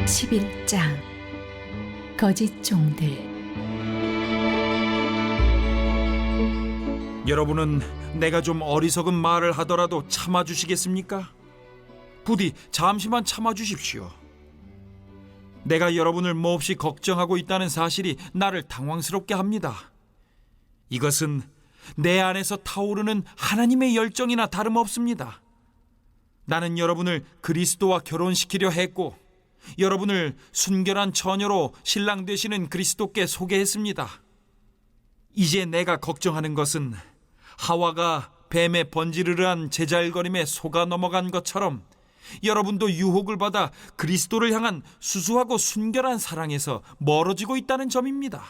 11장 거짓 종들. 여러분은 내가 좀 어리석은 말을 하더라도 참아주시겠습니까? 부디 잠시만 참아주십시오. 내가 여러분을 몹시 걱정하고 있다는 사실이 나를 당황스럽게 합니다. 이것은 내 안에서 타오르는 하나님의 열정이나 다름없습니다. 나는 여러분을 그리스도와 결혼시키려 했고 여러분을 순결한 처녀로 신랑 되시는 그리스도께 소개했습니다. 이제 내가 걱정하는 것은 하와가 뱀의 번지르르한 제잘거림에 속아 넘어간 것처럼 여러분도 유혹을 받아 그리스도를 향한 수수하고 순결한 사랑에서 멀어지고 있다는 점입니다.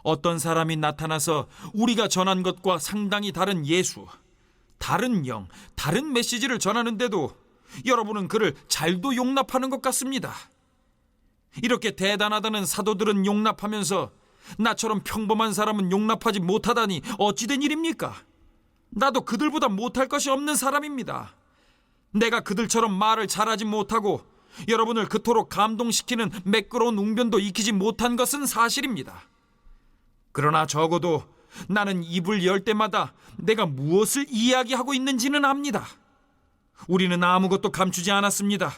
어떤 사람이 나타나서 우리가 전한 것과 상당히 다른 예수, 다른 영, 다른 메시지를 전하는데도 여러분은 그를 잘도 용납하는 것 같습니다. 이렇게 대단하다는 사도들은 용납하면서 나처럼 평범한 사람은 용납하지 못하다니 어찌된 일입니까? 나도 그들보다 못할 것이 없는 사람입니다. 내가 그들처럼 말을 잘하지 못하고 여러분을 그토록 감동시키는 매끄러운 웅변도 익히지 못한 것은 사실입니다. 그러나 적어도 나는 입을 열 때마다 내가 무엇을 이야기하고 있는지는 압니다. 우리는 아무것도 감추지 않았습니다.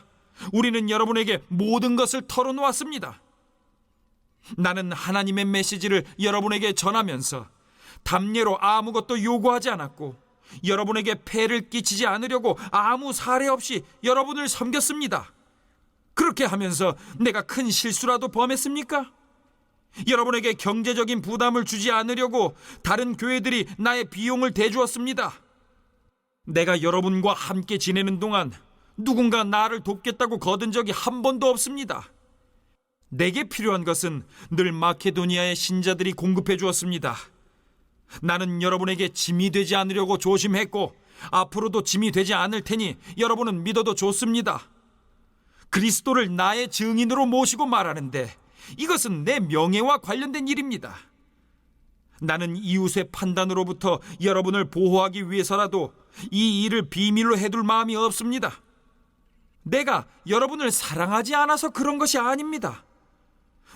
우리는 여러분에게 모든 것을 털어놓았습니다. 나는 하나님의 메시지를 여러분에게 전하면서 담례로 아무것도 요구하지 않았고 여러분에게 폐를 끼치지 않으려고 아무 사례 없이 여러분을 섬겼습니다. 그렇게 하면서 내가 큰 실수라도 범했습니까? 여러분에게 경제적인 부담을 주지 않으려고 다른 교회들이 나의 비용을 대주었습니다. 내가 여러분과 함께 지내는 동안 누군가 나를 돕겠다고 거둔 적이 한 번도 없습니다. 내게 필요한 것은 늘 마케도니아의 신자들이 공급해 주었습니다. 나는 여러분에게 짐이 되지 않으려고 조심했고 앞으로도 짐이 되지 않을 테니 여러분은 믿어도 좋습니다. 그리스도를 나의 증인으로 모시고 말하는데 이것은 내 명예와 관련된 일입니다. 나는 이웃의 판단으로부터 여러분을 보호하기 위해서라도 이 일을 비밀로 해둘 마음이 없습니다. 내가 여러분을 사랑하지 않아서 그런 것이 아닙니다.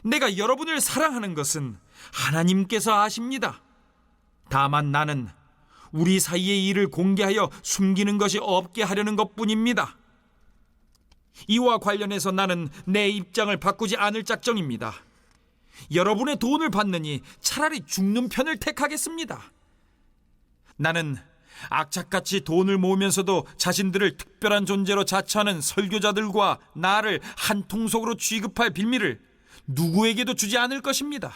내가 여러분을 사랑하는 것은 하나님께서 아십니다. 다만 나는 우리 사이의 일을 공개하여 숨기는 것이 없게 하려는 것뿐입니다. 이와 관련해서 나는 내 입장을 바꾸지 않을 작정입니다. 여러분의 돈을 받느니 차라리 죽는 편을 택하겠습니다. 나는 악착같이 돈을 모으면서도 자신들을 특별한 존재로 자처하는 설교자들과 나를 한 통속으로 취급할 빌미를 누구에게도 주지 않을 것입니다.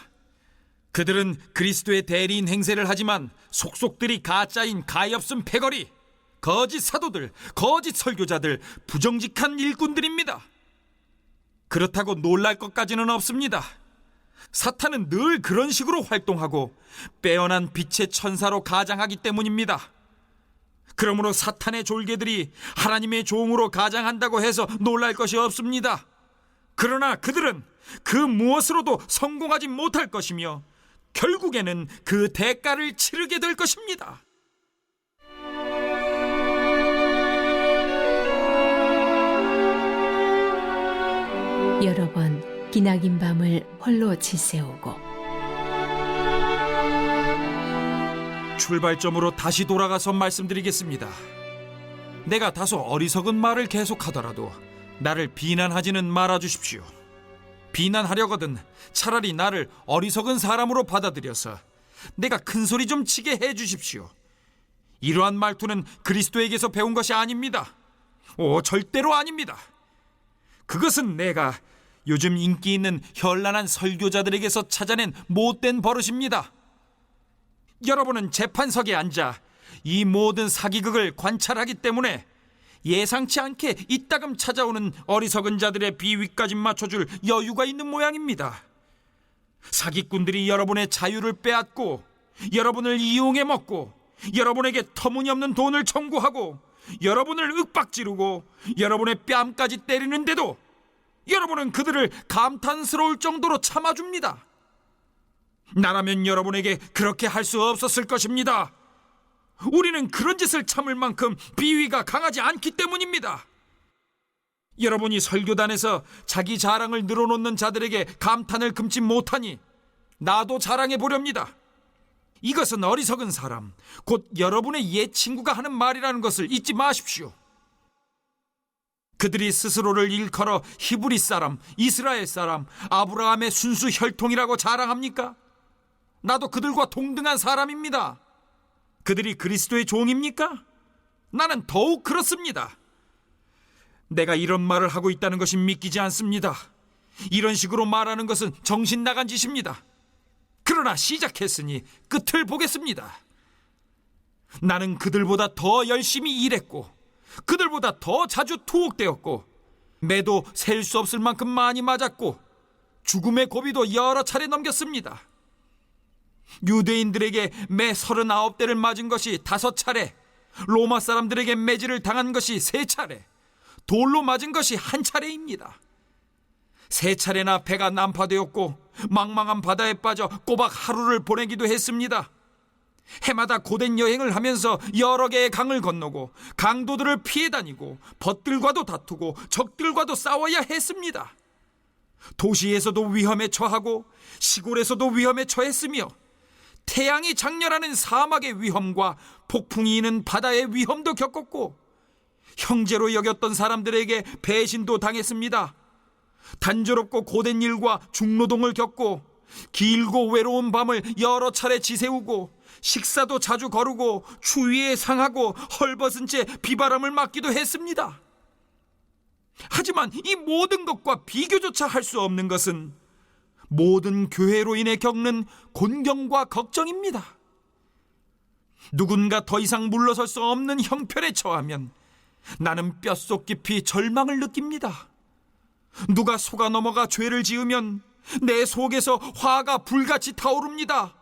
그들은 그리스도의 대리인 행세를 하지만 속속들이 가짜인 가엾은 패거리, 거짓 사도들, 거짓 설교자들, 부정직한 일꾼들입니다. 그렇다고 놀랄 것까지는 없습니다. 사탄은 늘 그런 식으로 활동하고 빼어난 빛의 천사로 가장하기 때문입니다. 그러므로 사탄의 졸개들이 하나님의 종으로 가장한다고 해서 놀랄 것이 없습니다. 그러나 그들은 그 무엇으로도 성공하지 못할 것이며 결국에는 그 대가를 치르게 될 것입니다. 여러 번 기나긴 밤을 홀로 지새우고 출발점으로 다시 돌아가서 말씀드리겠습니다. 내가 다소 어리석은 말을 계속하더라도 나를 비난하지는 말아주십시오. 비난하려거든 차라리 나를 어리석은 사람으로 받아들여서 내가 큰 소리 좀 치게 해주십시오. 이러한 말투는 그리스도에게서 배운 것이 아닙니다. 절대로 아닙니다. 그것은 내가 요즘 인기 있는 현란한 설교자들에게서 찾아낸 못된 버릇입니다. 여러분은 재판석에 앉아 이 모든 사기극을 관찰하기 때문에 예상치 않게 이따금 찾아오는 어리석은 자들의 비위까지 맞춰줄 여유가 있는 모양입니다. 사기꾼들이 여러분의 자유를 빼앗고 여러분을 이용해 먹고 여러분에게 터무니없는 돈을 청구하고 여러분을 윽박지르고 여러분의 뺨까지 때리는데도 여러분은 그들을 감탄스러울 정도로 참아줍니다. 나라면 여러분에게 그렇게 할 수 없었을 것입니다. 우리는 그런 짓을 참을 만큼 비위가 강하지 않기 때문입니다. 여러분이 설교단에서 자기 자랑을 늘어놓는 자들에게 감탄을 금치 못하니 나도 자랑해 보렵니다. 이것은 어리석은 사람, 곧 여러분의 옛 친구가 하는 말이라는 것을 잊지 마십시오. 그들이 스스로를 일컬어 히브리 사람, 이스라엘 사람, 아브라함의 순수 혈통이라고 자랑합니까? 나도 그들과 동등한 사람입니다. 그들이 그리스도의 종입니까? 나는 더욱 그렇습니다. 내가 이런 말을 하고 있다는 것이 믿기지 않습니다. 이런 식으로 말하는 것은 정신 나간 짓입니다. 그러나 시작했으니 끝을 보겠습니다. 나는 그들보다 더 열심히 일했고 그들보다 더 자주 투옥되었고 매도 셀 수 없을 만큼 많이 맞았고 죽음의 고비도 여러 차례 넘겼습니다. 유대인들에게 매 39대를 맞은 것이 5차례, 로마 사람들에게 매질을 당한 것이 3차례, 돌로 맞은 것이 1차례입니다. 3차례나 배가 난파되었고 망망한 바다에 빠져 꼬박 하루를 보내기도 했습니다. 해마다 고된 여행을 하면서 여러 개의 강을 건너고 강도들을 피해 다니고 벗들과도 다투고 적들과도 싸워야 했습니다. 도시에서도 위험에 처하고 시골에서도 위험에 처했으며 태양이 장렬하는 사막의 위험과 폭풍이 이는 바다의 위험도 겪었고 형제로 여겼던 사람들에게 배신도 당했습니다. 단조롭고 고된 일과 중노동을 겪고 길고 외로운 밤을 여러 차례 지새우고 식사도 자주 거르고 추위에 상하고 헐벗은 채 비바람을 맞기도 했습니다. 하지만 이 모든 것과 비교조차 할 수 없는 것은 모든 교회로 인해 겪는 곤경과 걱정입니다. 누군가 더 이상 물러설 수 없는 형편에 처하면 나는 뼛속 깊이 절망을 느낍니다. 누가 속아 넘어가 죄를 지으면 내 속에서 화가 불같이 타오릅니다.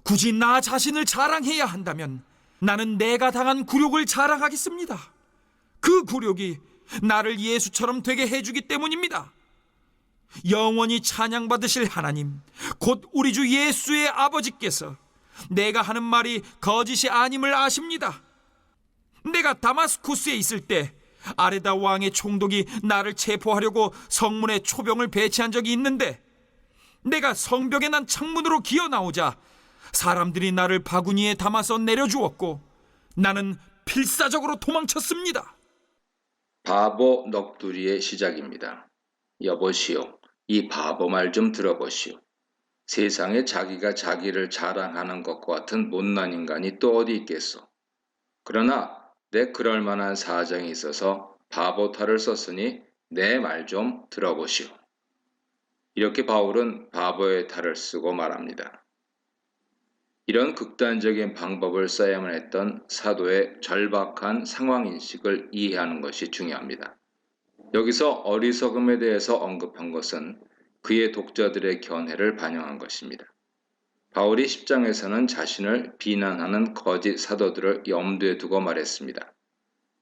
굳이 나 자신을 자랑해야 한다면 나는 내가 당한 굴욕을 자랑하겠습니다. 그 굴욕이 나를 예수처럼 되게 해주기 때문입니다. 영원히 찬양받으실 하나님, 곧 우리 주 예수의 아버지께서 내가 하는 말이 거짓이 아님을 아십니다. 내가 다마스쿠스에 있을 때 아레다 왕의 총독이 나를 체포하려고 성문에 초병을 배치한 적이 있는데 내가 성벽에 난 창문으로 기어 나오자 사람들이 나를 바구니에 담아서 내려주었고 나는 필사적으로 도망쳤습니다. 바보 넋두리의 시작입니다. 여보시오, 이 바보 말 좀 들어보시오. 세상에 자기가 자기를 자랑하는 것과 같은 못난 인간이 또 어디 있겠소. 그러나 내 그럴 만한 사정이 있어서 바보 탈을 썼으니 내 말 좀 들어보시오. 이렇게 바울은 바보의 탈을 쓰고 말합니다. 이런 극단적인 방법을 써야만 했던 사도의 절박한 상황인식을 이해하는 것이 중요합니다. 여기서 어리석음에 대해서 언급한 것은 그의 독자들의 견해를 반영한 것입니다. 바울이 10장에서는 자신을 비난하는 거짓 사도들을 염두에 두고 말했습니다.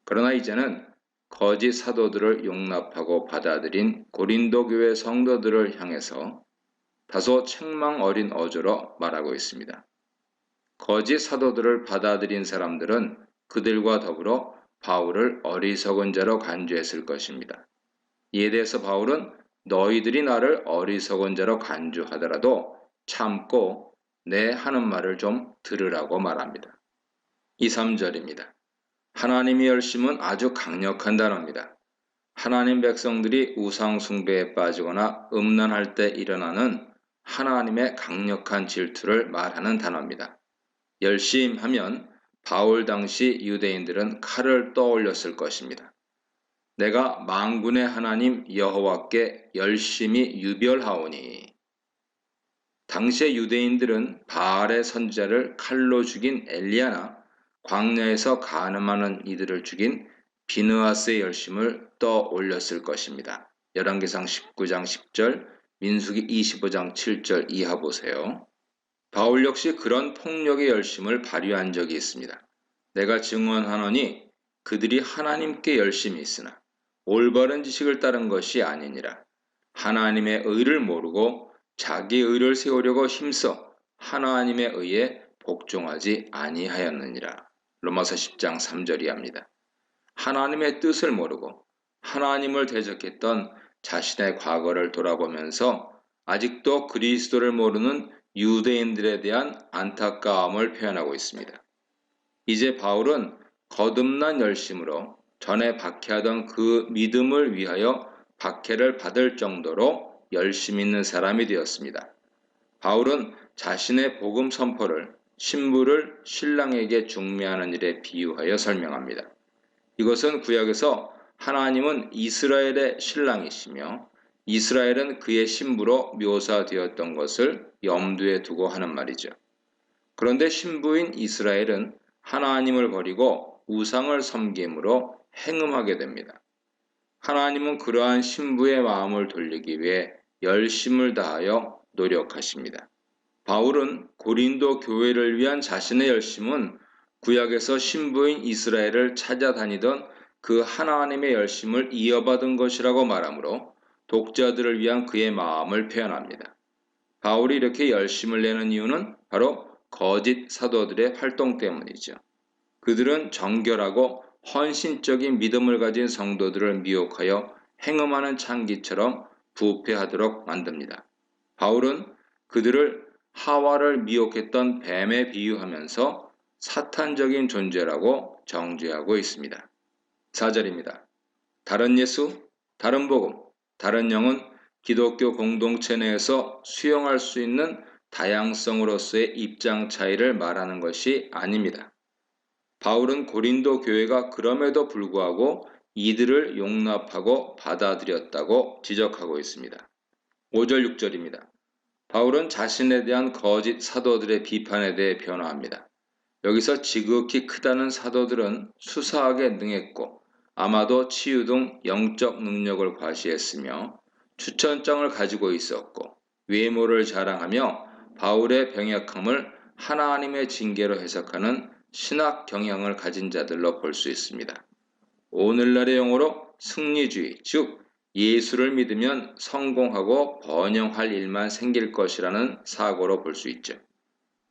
그러나 이제는 거짓 사도들을 용납하고 받아들인 고린도 교회 성도들을 향해서 다소 책망 어린 어조로 말하고 있습니다. 거짓 사도들을 받아들인 사람들은 그들과 더불어 바울을 어리석은 자로 간주했을 것입니다. 이에 대해서 바울은 너희들이 나를 어리석은 자로 간주하더라도 참고 내 하는 말을 좀 들으라고 말합니다. 2, 3절입니다. 하나님의 열심은 아주 강력한 단어입니다. 하나님 백성들이 우상 숭배에 빠지거나 음란할 때 일어나는 하나님의 강력한 질투를 말하는 단어입니다. 열심하면 바울 당시 유대인들은 칼을 떠올렸을 것입니다. 내가 만군의 하나님 여호와께 열심히 유별하오니. 당시의 유대인들은 바알의 선지자를 칼로 죽인 엘리야나 광야에서 간음하는 이들을 죽인 비느하스의 열심을 떠올렸을 것입니다. 열왕기상 19장 10절, 민수기 25장 7절 이하 보세요. 바울 역시 그런 폭력의 열심을 발휘한 적이 있습니다. 내가 증언하노니 그들이 하나님께 열심히 있으나 올바른 지식을 따른 것이 아니니라. 하나님의 의를 모르고 자기 의를 세우려고 힘써 하나님의 의에 복종하지 아니하였느니라. 로마서 10장 3절이 합니다. 하나님의 뜻을 모르고 하나님을 대적했던 자신의 과거를 돌아보면서 아직도 그리스도를 모르는 유대인들에 대한 안타까움을 표현하고 있습니다. 이제 바울은 거듭난 열심으로 전에 박해하던 그 믿음을 위하여 박해를 받을 정도로 열심 있는 사람이 되었습니다. 바울은 자신의 복음 선포를 신부를 신랑에게 중매하는 일에 비유하여 설명합니다. 이것은 구약에서 하나님은 이스라엘의 신랑이시며 이스라엘은 그의 신부로 묘사되었던 것을 염두에 두고 하는 말이죠. 그런데 신부인 이스라엘은 하나님을 버리고 우상을 섬김으로 행음하게 됩니다. 하나님은 그러한 신부의 마음을 돌리기 위해 열심을 다하여 노력하십니다. 바울은 고린도 교회를 위한 자신의 열심은 구약에서 신부인 이스라엘을 찾아다니던 그 하나님의 열심을 이어받은 것이라고 말하므로 독자들을 위한 그의 마음을 표현합니다. 바울이 이렇게 열심을 내는 이유는 바로 거짓 사도들의 활동 때문이죠. 그들은 정결하고 헌신적인 믿음을 가진 성도들을 미혹하여 행음하는 창기처럼 부패하도록 만듭니다. 바울은 그들을 하와를 미혹했던 뱀에 비유하면서 사탄적인 존재라고 정죄하고 있습니다. 4절입니다. 다른 예수, 다른 복음, 다른 영은 기독교 공동체 내에서 수용할 수 있는 다양성으로서의 입장 차이를 말하는 것이 아닙니다. 바울은 고린도 교회가 그럼에도 불구하고 이들을 용납하고 받아들였다고 지적하고 있습니다. 5절 6절입니다. 바울은 자신에 대한 거짓 사도들의 비판에 대해 변화합니다. 여기서 지극히 크다는 사도들은 수사하게 능했고 아마도 치유 등 영적 능력을 과시했으며 추천장을 가지고 있었고 외모를 자랑하며 바울의 병약함을 하나님의 징계로 해석하는 신학 경향을 가진 자들로 볼 수 있습니다. 오늘날의 용어로 승리주의, 즉 예수를 믿으면 성공하고 번영할 일만 생길 것이라는 사고로 볼 수 있죠.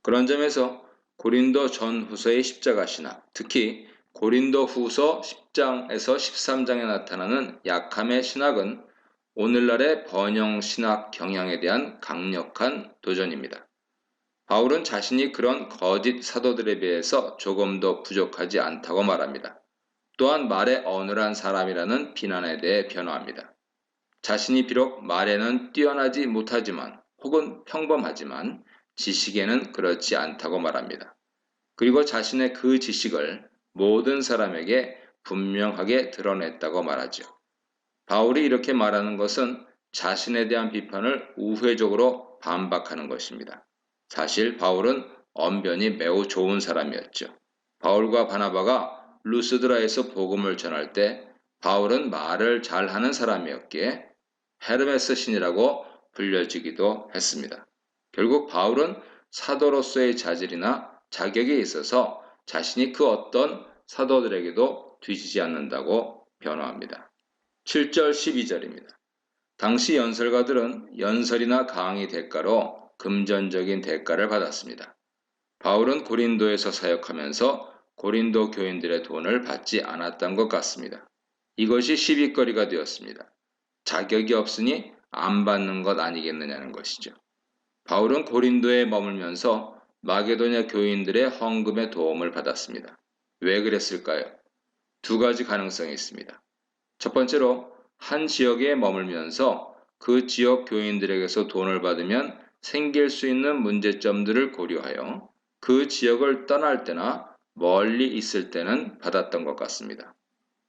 그런 점에서 고린도 전후서의 십자가 신학, 특히 고린도 후서 10장에서 13장에 나타나는 약함의 신학은 오늘날의 번영 신학 경향에 대한 강력한 도전입니다. 바울은 자신이 그런 거짓 사도들에 비해서 조금 더 부족하지 않다고 말합니다. 또한 말에 어눌한 사람이라는 비난에 대해 변호합니다. 자신이 비록 말에는 뛰어나지 못하지만 혹은 평범하지만 지식에는 그렇지 않다고 말합니다. 그리고 자신의 그 지식을 모든 사람에게 분명하게 드러냈다고 말하죠. 바울이 이렇게 말하는 것은 자신에 대한 비판을 우회적으로 반박하는 것입니다. 사실 바울은 언변이 매우 좋은 사람이었죠. 바울과 바나바가 루스드라에서 복음을 전할 때 바울은 말을 잘하는 사람이었기에 헤르메스 신이라고 불려지기도 했습니다. 결국 바울은 사도로서의 자질이나 자격에 있어서 자신이 그 어떤 사도들에게도 뒤지지 않는다고 변호합니다. 7절 12절입니다. 당시 연설가들은 연설이나 강의 대가로 금전적인 대가를 받았습니다. 바울은 고린도에서 사역하면서 고린도 교인들의 돈을 받지 않았던 것 같습니다. 이것이 시비거리가 되었습니다. 자격이 없으니 안 받는 것 아니겠느냐는 것이죠. 바울은 고린도에 머물면서 마게도냐 교인들의 헌금의 도움을 받았습니다. 왜 그랬을까요? 두 가지 가능성이 있습니다. 첫 번째로 한 지역에 머물면서 그 지역 교인들에게서 돈을 받으면 생길 수 있는 문제점들을 고려하여 그 지역을 떠날 때나 멀리 있을 때는 받았던 것 같습니다.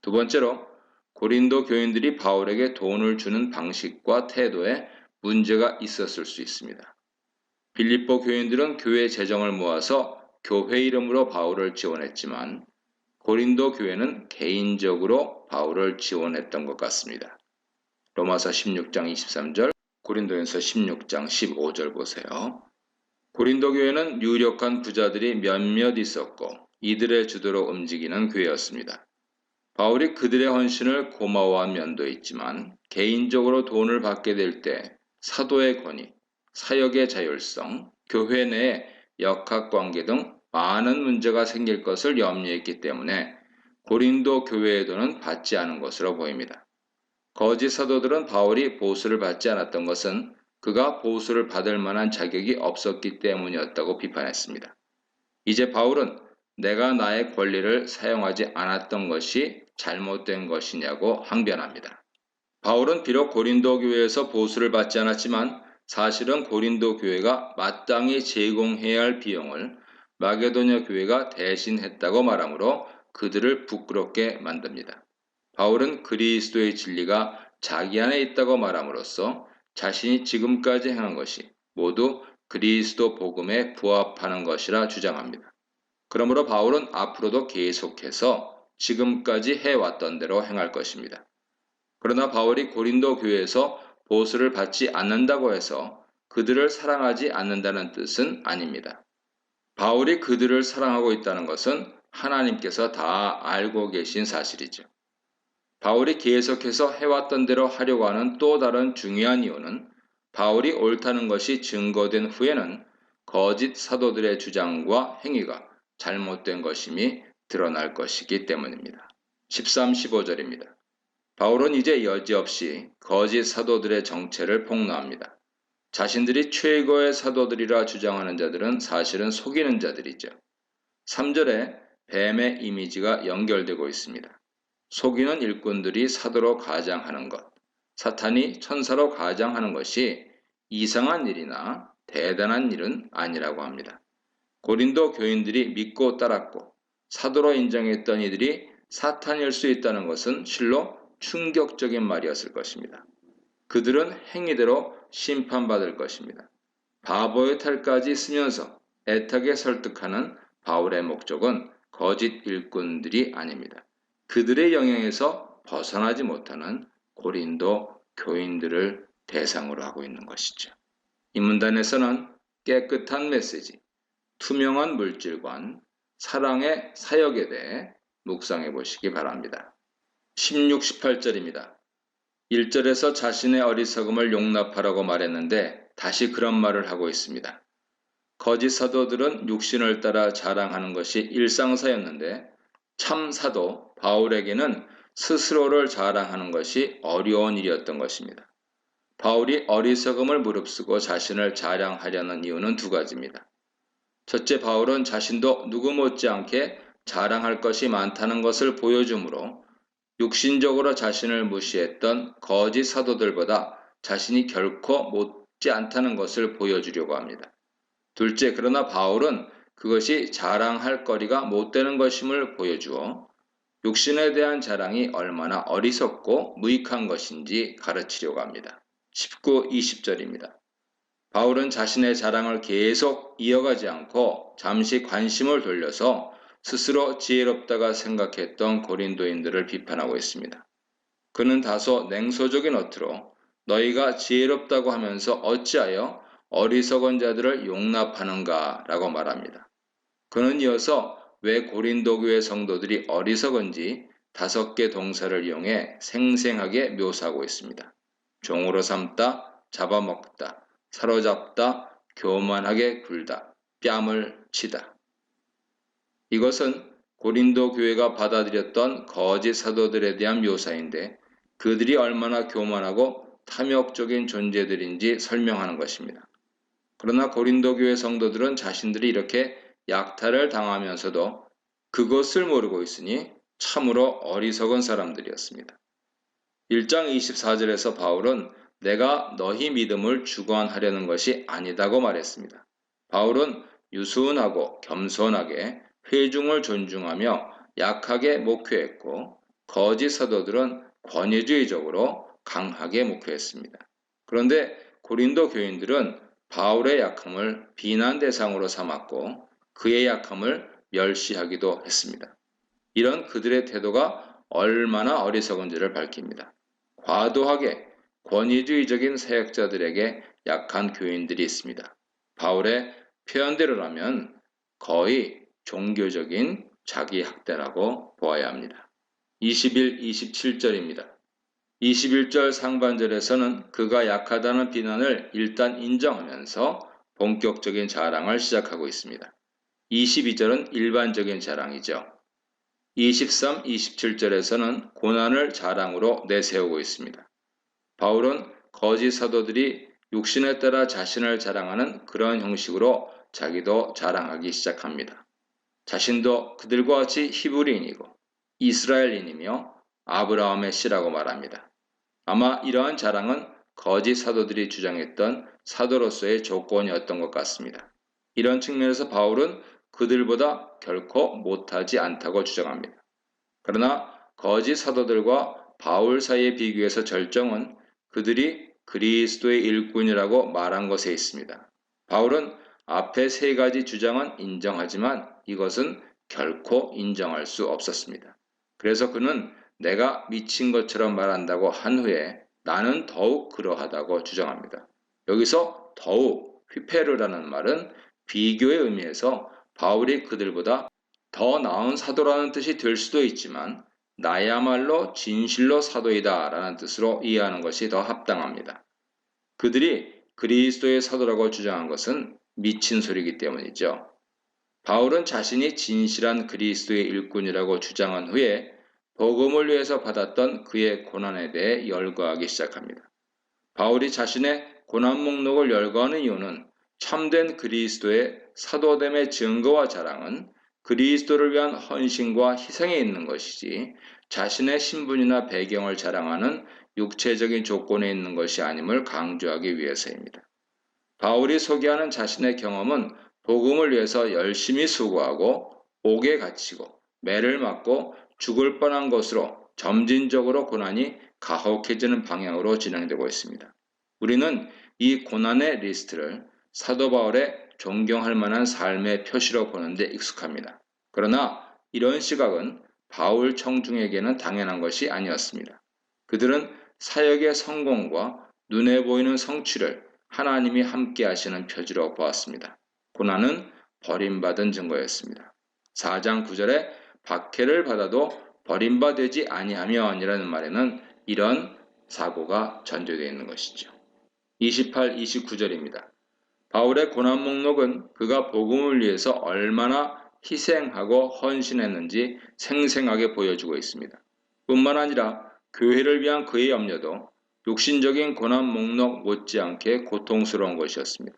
두 번째로 고린도 교인들이 바울에게 돈을 주는 방식과 태도에 문제가 있었을 수 있습니다. 빌립보 교인들은 교회 재정을 모아서 교회 이름으로 바울을 지원했지만 고린도 교회는 개인적으로 바울을 지원했던 것 같습니다. 로마서 16장 23절, 고린도전서 16장 15절 보세요. 고린도 교회는 유력한 부자들이 몇몇 있었고 이들의 주도로 움직이는 교회였습니다. 바울이 그들의 헌신을 고마워한 면도 있지만 개인적으로 돈을 받게 될 때 사도의 권위, 사역의 자율성, 교회 내의 역학관계 등 많은 문제가 생길 것을 염려했기 때문에 고린도 교회의 돈은 받지 않은 것으로 보입니다. 거짓 사도들은 바울이 보수를 받지 않았던 것은 그가 보수를 받을 만한 자격이 없었기 때문이었다고 비판했습니다. 이제 바울은 내가 나의 권리를 사용하지 않았던 것이 잘못된 것이냐고 항변합니다. 바울은 비록 고린도 교회에서 보수를 받지 않았지만 사실은 고린도 교회가 마땅히 제공해야 할 비용을 마게도냐 교회가 대신했다고 말하므로 그들을 부끄럽게 만듭니다. 바울은 그리스도의 진리가 자기 안에 있다고 말함으로써 자신이 지금까지 행한 것이 모두 그리스도 복음에 부합하는 것이라 주장합니다. 그러므로 바울은 앞으로도 계속해서 지금까지 해왔던 대로 행할 것입니다. 그러나 바울이 고린도 교회에서 보수를 받지 않는다고 해서 그들을 사랑하지 않는다는 뜻은 아닙니다. 바울이 그들을 사랑하고 있다는 것은 하나님께서 다 알고 계신 사실이죠. 바울이 계속해서 해왔던 대로 하려고 하는 또 다른 중요한 이유는 바울이 옳다는 것이 증거된 후에는 거짓 사도들의 주장과 행위가 잘못된 것임이 드러날 것이기 때문입니다. 13, 15절입니다. 바울은 이제 여지없이 거짓 사도들의 정체를 폭로합니다. 자신들이 최고의 사도들이라 주장하는 자들은 사실은 속이는 자들이죠. 3절에 뱀의 이미지가 연결되고 있습니다. 속이는 일꾼들이 사도로 가장하는 것, 사탄이 천사로 가장하는 것이 이상한 일이나 대단한 일은 아니라고 합니다. 고린도 교인들이 믿고 따랐고 사도로 인정했던 이들이 사탄일 수 있다는 것은 실로 충격적인 말이었을 것입니다. 그들은 행위대로 심판받을 것입니다. 바보의 탈까지 쓰면서 애타게 설득하는 바울의 목적은 거짓 일꾼들이 아닙니다. 그들의 영향에서 벗어나지 못하는 고린도 교인들을 대상으로 하고 있는 것이죠. 이 문단에서는 깨끗한 메시지, 투명한 물질관, 사랑의 사역에 대해 묵상해 보시기 바랍니다. 16, 18절입니다. 1절에서 자신의 어리석음을 용납하라고 말했는데 다시 그런 말을 하고 있습니다. 거짓 사도들은 육신을 따라 자랑하는 것이 일상사였는데 참 사도 바울에게는 스스로를 자랑하는 것이 어려운 일이었던 것입니다. 바울이 어리석음을 무릅쓰고 자신을 자랑하려는 이유는 두 가지입니다. 첫째, 바울은 자신도 누구 못지않게 자랑할 것이 많다는 것을 보여주므로 육신적으로 자신을 무시했던 거짓 사도들보다 자신이 결코 못지 않다는 것을 보여주려고 합니다. 둘째, 그러나 바울은 그것이 자랑할 거리가 못 되는 것임을 보여주어 육신에 대한 자랑이 얼마나 어리석고 무익한 것인지 가르치려고 합니다. 19, 20절입니다. 바울은 자신의 자랑을 계속 이어가지 않고 잠시 관심을 돌려서 스스로 지혜롭다가 생각했던 고린도인들을 비판하고 있습니다. 그는 다소 냉소적인 어투로 너희가 지혜롭다고 하면서 어찌하여 어리석은 자들을 용납하는가 라고 말합니다. 그는 이어서 왜 고린도 교회 성도들이 어리석은지 5개 동사를 이용해 생생하게 묘사하고 있습니다. 종으로 삼다, 잡아먹다, 사로잡다, 교만하게 굴다, 뺨을 치다. 이것은 고린도 교회가 받아들였던 거짓 사도들에 대한 묘사인데 그들이 얼마나 교만하고 탐욕적인 존재들인지 설명하는 것입니다. 그러나 고린도 교회 성도들은 자신들이 이렇게 약탈을 당하면서도 그것을 모르고 있으니 참으로 어리석은 사람들이었습니다. 1장 24절에서 바울은 내가 너희 믿음을 주관하려는 것이 아니다고 말했습니다. 바울은 유순하고 겸손하게 회중을 존중하며 약하게 목회했고 거짓 사도들은 권위주의적으로 강하게 목회했습니다. 그런데 고린도 교인들은 바울의 약함을 비난 대상으로 삼았고 그의 약함을 멸시하기도 했습니다. 이런 그들의 태도가 얼마나 어리석은지를 밝힙니다. 과도하게 권위주의적인 사역자들에게 약한 교인들이 있습니다. 바울의 표현대로라면 거의 종교적인 자기 학대라고 보아야 합니다. 21, 27절입니다. 21절 상반절에서는 그가 약하다는 비난을 일단 인정하면서 본격적인 자랑을 시작하고 있습니다. 22절은 일반적인 자랑이죠. 23, 27절에서는 고난을 자랑으로 내세우고 있습니다. 바울은 거짓 사도들이 육신에 따라 자신을 자랑하는 그런 형식으로 자기도 자랑하기 시작합니다. 자신도 그들과 같이 히브리인이고 이스라엘인이며 아브라함의 씨라고 말합니다. 아마 이러한 자랑은 거짓 사도들이 주장했던 사도로서의 조건이었던 것 같습니다. 이런 측면에서 바울은 그들보다 결코 못하지 않다고 주장합니다. 그러나 거짓 사도들과 바울 사이의 비교에서 절정은 그들이 그리스도의 일꾼이라고 말한 것에 있습니다. 바울은 앞에 세 가지 주장은 인정하지만 이것은 결코 인정할 수 없었습니다. 그래서 그는 내가 미친 것처럼 말한다고 한 후에 나는 더욱 그러하다고 주장합니다. 여기서 더욱 휘페르라는 말은 비교의 의미에서 바울이 그들보다 더 나은 사도라는 뜻이 될 수도 있지만 나야말로 진실로 사도이다 라는 뜻으로 이해하는 것이 더 합당합니다. 그들이 그리스도의 사도라고 주장한 것은 미친 소리이기 때문이죠. 바울은 자신이 진실한 그리스도의 일꾼이라고 주장한 후에 복음을 위해서 받았던 그의 고난에 대해 열거하기 시작합니다. 바울이 자신의 고난 목록을 열거하는 이유는 참된 그리스도의 사도됨의 증거와 자랑은 그리스도를 위한 헌신과 희생에 있는 것이지 자신의 신분이나 배경을 자랑하는 육체적인 조건에 있는 것이 아님을 강조하기 위해서입니다. 바울이 소개하는 자신의 경험은 복음을 위해서 열심히 수고하고 옥에 갇히고 매를 맞고 죽을 뻔한 것으로 점진적으로 고난이 가혹해지는 방향으로 진행되고 있습니다. 우리는 이 고난의 리스트를 사도 바울의 존경할 만한 삶의 표시로 보는데 익숙합니다. 그러나 이런 시각은 바울 청중에게는 당연한 것이 아니었습니다. 그들은 사역의 성공과 눈에 보이는 성취를 하나님이 함께 하시는 표지로 보았습니다. 고난은 버림받은 증거였습니다. 4장 9절에 박해를 받아도 버림받지 아니하면이라는 말에는 이런 사고가 전제되어 있는 것이죠. 28, 29절입니다. 바울의 고난 목록은 그가 복음을 위해서 얼마나 희생하고 헌신했는지 생생하게 보여주고 있습니다. 뿐만 아니라 교회를 위한 그의 염려도 육신적인 고난 목록 못지않게 고통스러운 것이었습니다.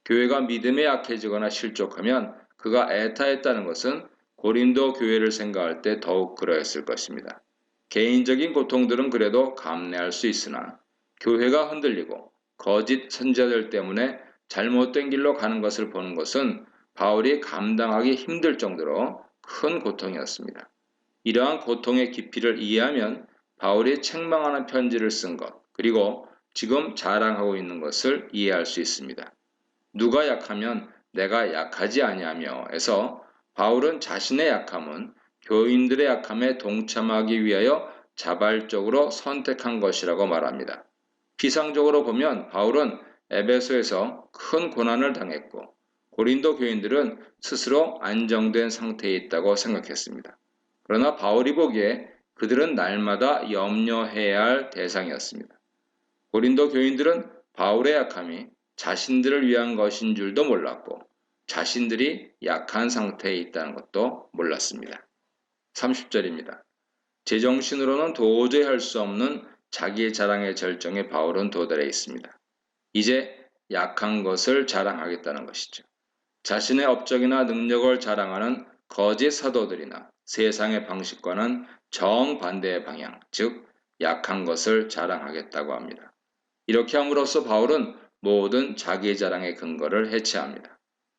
교회가 믿음에 약해지거나 실족하면 그가 애타했다는 것은 고린도 교회를 생각할 때 더욱 그러했을 것입니다. 개인적인 고통들은 그래도 감내할 수 있으나 교회가 흔들리고 거짓 선지자들 때문에 잘못된 길로 가는 것을 보는 것은 바울이 감당하기 힘들 정도로 큰 고통이었습니다. 이러한 고통의 깊이를 이해하면 바울이 책망하는 편지를 쓴 것, 그리고 지금 자랑하고 있는 것을 이해할 수 있습니다. 누가 약하면 내가 약하지 아니하며에서 바울은 자신의 약함은 교인들의 약함에 동참하기 위하여 자발적으로 선택한 것이라고 말합니다. 피상적으로 보면 바울은 에베소에서 큰 고난을 당했고 고린도 교인들은 스스로 안정된 상태에 있다고 생각했습니다. 그러나 바울이 보기에 그들은 날마다 염려해야 할 대상이었습니다. 고린도 교인들은 바울의 약함이 자신들을 위한 것인 줄도 몰랐고 자신들이 약한 상태에 있다는 것도 몰랐습니다. 30절입니다. 제정신으로는 도저히 할 수 없는 자기 자랑의 절정에 바울은 도달해 있습니다. 이제 약한 것을 자랑하겠다는 것이죠. 자신의 업적이나 능력을 자랑하는 거짓 사도들이나 세상의 방식과는 정반대의 방향, 즉 약한 것을 자랑하겠다고 합니다. 이렇게 함으로써 바울은 모든 자기 자랑의 근거를 해체합니다.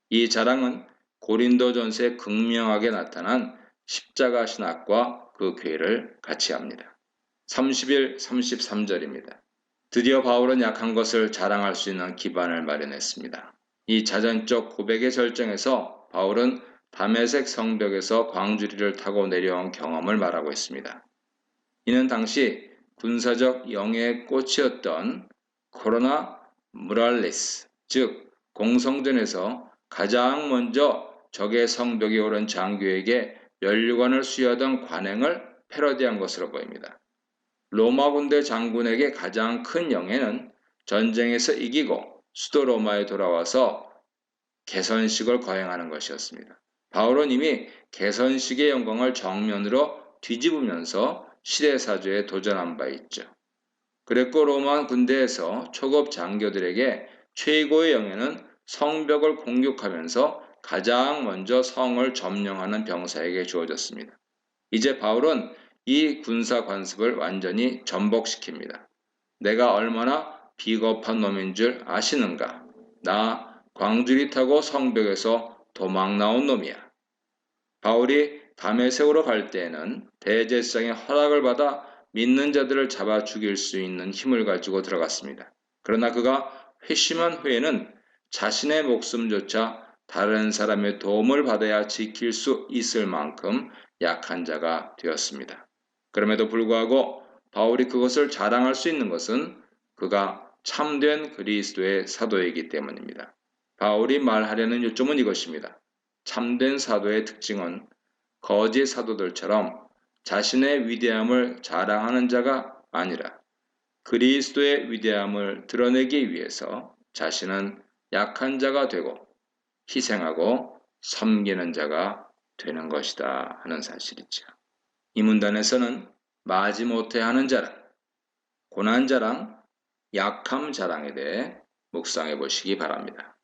이 자랑은 고린도전서에 극명하게 나타난 십자가 신학과 그 괴를 같이 합니다. 31, 33절입니다. 드디어 바울은 약한 것을 자랑할 수 있는 기반을 마련했습니다. 이 자전적 고백의 절정에서 바울은 다메섹 성벽에서 광주리를 타고 내려온 경험을 말하고 있습니다. 이는 당시 군사적 영예의 꽃이었던 코로나 무랄레스, 즉 공성전에서 가장 먼저 적의 성벽에 오른 장교에게 면류관을 수여하던 관행을 패러디한 것으로 보입니다. 로마 군대 장군에게 가장 큰 영예는 전쟁에서 이기고 수도 로마에 돌아와서 개선식을 거행하는 것이었습니다. 바울은 이미 개선식의 영광을 정면으로 뒤집으면서 시대사조에 도전한 바 있죠. 그레코 로마 군대에서 초급 장교들에게 최고의 영예는 성벽을 공격하면서 가장 먼저 성을 점령하는 병사에게 주어졌습니다. 이제 바울은 이 군사 관습을 완전히 전복시킵니다. 내가 얼마나 비겁한 놈인 줄 아시는가? 나 광주리 타고 성벽에서 도망 나온 놈이야. 바울이 다메섹으로 갈 때에는 대제사장의 허락을 받아 믿는 자들을 잡아 죽일 수 있는 힘을 가지고 들어갔습니다. 그러나 그가 회심한 후에는 자신의 목숨조차 다른 사람의 도움을 받아야 지킬 수 있을 만큼 약한 자가 되었습니다. 그럼에도 불구하고 바울이 그것을 자랑할 수 있는 것은 그가 참된 그리스도의 사도이기 때문입니다. 바울이 말하려는 요점은 이것입니다. 참된 사도의 특징은 거짓 사도들처럼 자신의 위대함을 자랑하는 자가 아니라 그리스도의 위대함을 드러내기 위해서 자신은 약한 자가 되고 희생하고 섬기는 자가 되는 것이다 하는 사실이죠. 이 문단에서는 마지못해 하는 자랑, 고난 자랑, 약함 자랑에 대해 묵상해 보시기 바랍니다.